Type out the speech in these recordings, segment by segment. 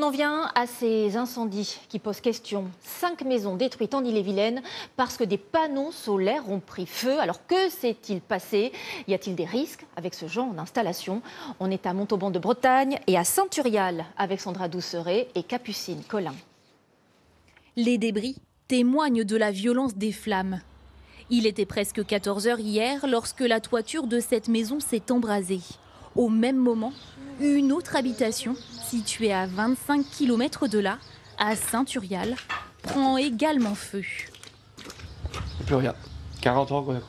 en vient à ces incendies qui posent question. 5 maisons détruites en Ille-et-Vilaine parce que des panneaux solaires ont pris feu. Alors que s'est-il passé? Y a-t-il des risques avec ce genre d'installation? On est à Montauban de Bretagne et à Saint-Turial avec Sandra Douceret et Capucine Collin. Les débris témoignent de la violence des flammes. Il était presque 14 h hier lorsque la toiture de cette maison s'est embrasée. Au même moment, une autre habitation, située à 25 km de là, à Saint-Turial, prend également feu. Plus rien. 40 ans quoi.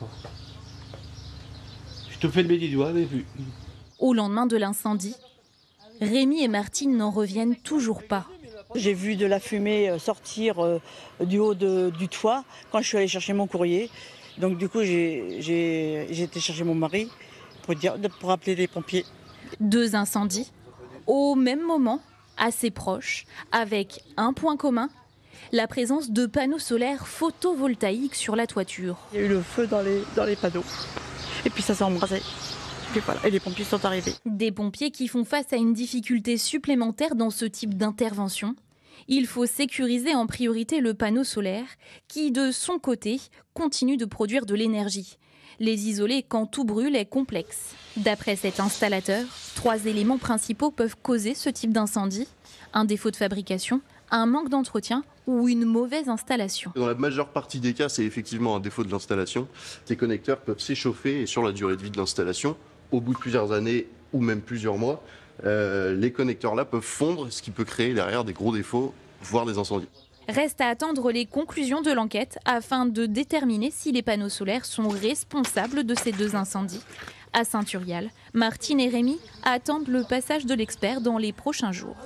Je te fais le petit doigt, mais plus. Au lendemain de l'incendie, Rémi et Martine n'en reviennent toujours pas. J'ai vu de la fumée sortir du haut du toit quand je suis allée chercher mon courrier. Donc du coup, j'ai été chercher mon mari pour appeler les pompiers. 2 incendies, au même moment, assez proches, avec un point commun, la présence de panneaux solaires photovoltaïques sur la toiture. Il y a eu le feu dans les panneaux. Et puis ça s'est embrasé. Et voilà, et les pompiers sont arrivés. Des pompiers qui font face à une difficulté supplémentaire dans ce type d'intervention. Il faut sécuriser en priorité le panneau solaire qui, de son côté, continue de produire de l'énergie. Les isoler quand tout brûle est complexe. D'après cet installateur, 3 éléments principaux peuvent causer ce type d'incendie. Un défaut de fabrication, un manque d'entretien ou une mauvaise installation. Dans la majeure partie des cas, c'est effectivement un défaut de l'installation. Ces connecteurs peuvent s'échauffer et sur la durée de vie de l'installation, au bout de plusieurs années ou même plusieurs mois, les connecteurs-là peuvent fondre, ce qui peut créer derrière des gros défauts, voire des incendies. Reste à attendre les conclusions de l'enquête afin de déterminer si les panneaux solaires sont responsables de ces 2 incendies. À Saint-Turial, Martine et Rémi attendent le passage de l'expert dans les prochains jours.